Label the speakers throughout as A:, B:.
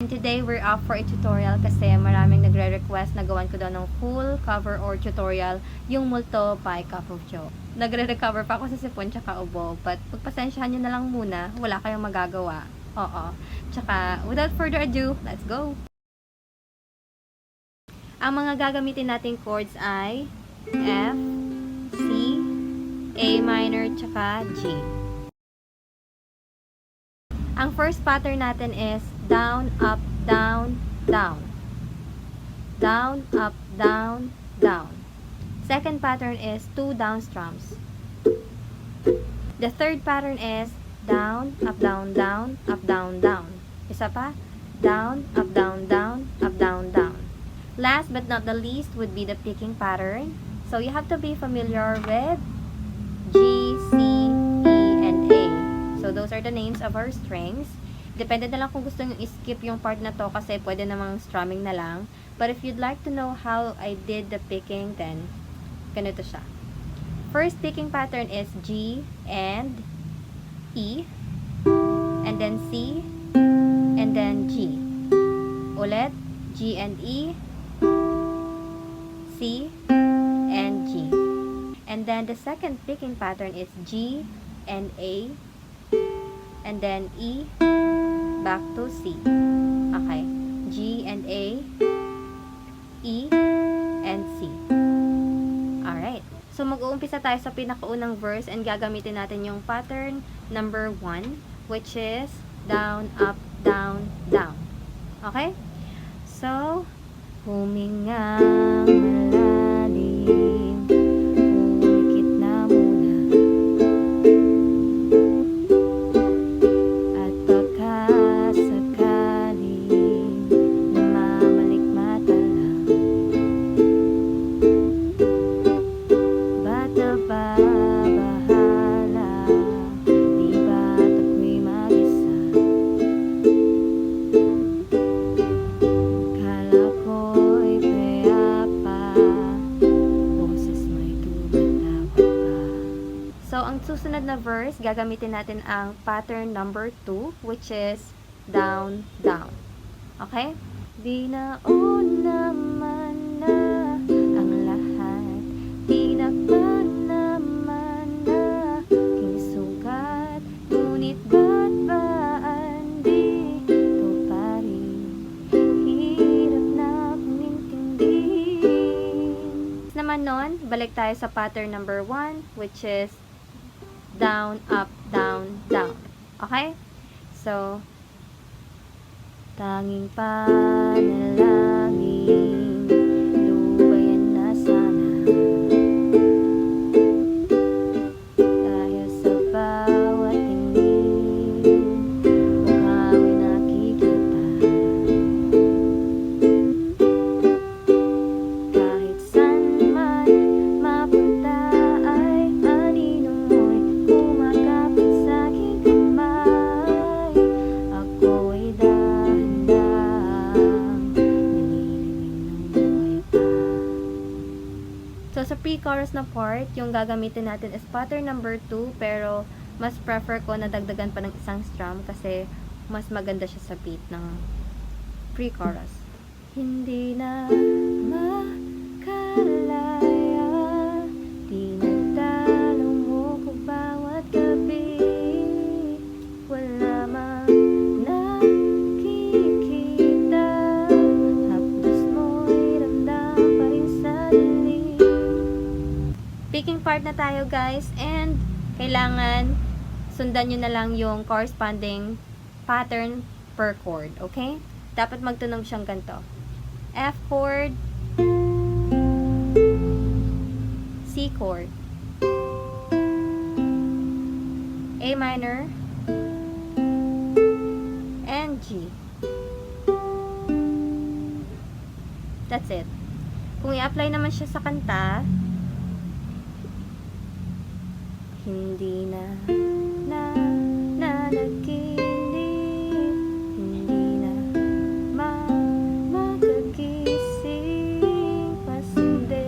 A: Today, we're up for a tutorial kasi maraming nagre-request na gawan ko daw ng full cover or tutorial yung multo by Cup of Joe. Nagre-recover pa ako sa sipon tsaka ubo, but pagpasensyahan nyo na lang muna, wala kayong magagawa. Oo. Tsaka, without further ado, let's go! Ang mga gagamitin nating chords ay F, C, A minor, tsaka G. Ang first pattern natin is down, up, down, down. Down, up, down, down. Second pattern is 2 down strums. The third pattern is down, up, down, down, up, down, down. Isa pa, down, up, down, down, up, down, down. Last but not the least would be the picking pattern. So you have to be familiar with G, C, E, and A. So those are the names of our strings. Depende na lang kung gusto nyo i-skip yung part na to kasi pwede namang strumming na lang. But if you'd like to know how I did the picking, then ganito siya. First picking pattern is G and E, and then C, and then G. Ulit, G and E, C, and G. And then the second picking pattern is G and A, and then E, back to C. Okay. G and A, E, and C. Alright. So, mag-uumpisa tayo sa pinakaunang verse and gagamitin natin yung pattern number 1, which is down, up, down, down. Okay? So, huminga malalim, humikit na muna, at baka sakaling namamalikmata lang, ba't ba bahala, di ba't ako'y mag-isa, kala ko'y payapa, boses may tumatawag pa. So, ang susunod na verse, gagamitin natin ang pattern number 2, which is down, down. Okay? Di na naman na ang lahat, tinakpan naman na aking sugat, ngunit ba't ba andito pa rin, hirap na akong intindihin. Naman nun, balik tayo sa pattern number 1, which is down, up, down, down. Okay? So, tanging panalangin, lubayan na sana, dahil sa bawat tingin, mukha ko'y nakikita, kahit saan man mapunta ay anino mo'y kumakapit sa aking kamay, ako'y dahan-dahang nililibing ng buhay pa. So, sa pre-chorus na part, yung gagamitin natin is pattern number 2, pero mas prefer ko na dagdagan pa ng isang strum kasi mas maganda siya sa beat ng pre-chorus. Hindi na makalaya, dinadalo mo ko bawat gabi, wala mang nakikita, haplos mo'y ramdam pa rin sa dilim. Picking part na tayo guys, and kailangan sundan nyo na lang yung corresponding pattern per chord, okay? Dapat magtunog siyang ganito. F chord, C chord, A minor, and G. That's it. Kung i-apply naman siya sa kanta, hindi na nanaginip, hindi na makagising, pasindi.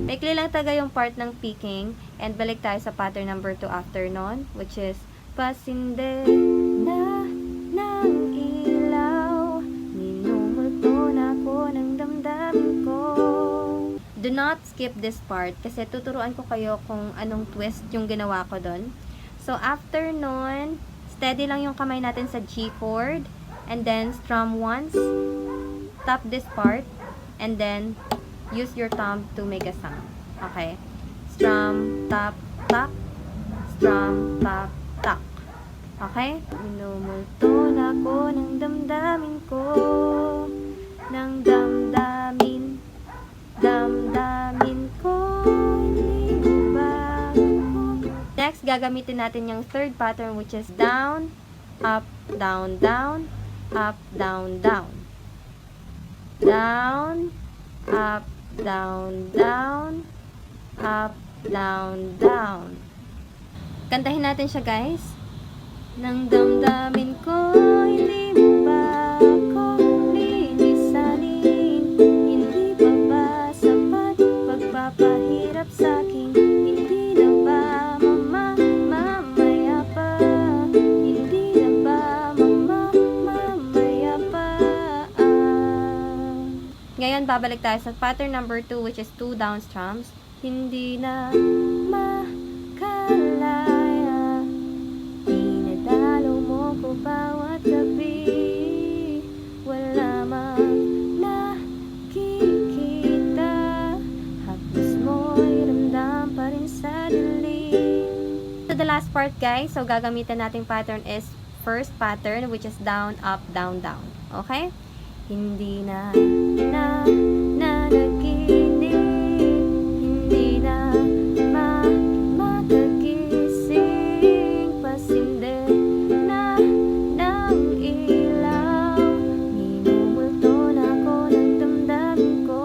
A: Maikli lang taga yung part ng picking, and balik tayo sa pattern number 2 after nun, which is pasinde na ng ilaw, not skip this part kasi tuturuan ko kayo kung anong twist yung ginawa ko doon. So, after nun, steady lang yung kamay natin sa G chord. And then, strum once. Tap this part. And then, use your thumb to make a sound. Okay? Strum, tap, tap. Strum, tap, tap. Okay? Minumulto na ko ng damdamin ko. Ng damdamin. Damdamin ko. Hindi ba ko. Next, gagamitin natin yung third pattern which is down, up, down, down, up, down, down. Down, up, down, down, up, down, down. Kantahin natin siya, guys. Nang damdamin ko, hindi mo ba ako linisanin? Hindi ba ba sapat pagpapahirap sa'kin? Hindi na ba mamaya pa? Hindi na ba mamaya pa? Ngayon, babalik tayo sa pattern number 2 which is 2 down strums. Hindi na makalaya, dinadalo mo ko bawat gabi, wala mang nakikita, hapos mo'y ramdam pa rin sa dilim. So the last part, guys, so gagamitin nating pattern is first pattern which is down, up, down, down. Okay? Hindi na nanaginip, hindi na makagising, pasinde na ng ilaw, minumulto na ko ng damdamin ko,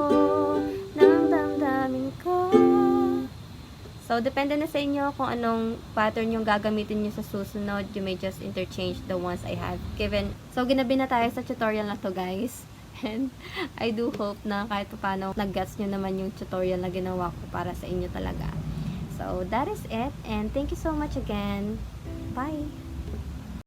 A: ng damdamin ko. So, depende na sa inyo kung anong pattern yung gagamitin nyo sa susunod. You may just interchange the ones I have given. So, ginabi na tayo sa tutorial na to, guys. And I do hope na kahit paano nag-gets nyo naman yung tutorial na ginawa ko para sa inyo talaga. So, that is it. And thank you so much again. Bye!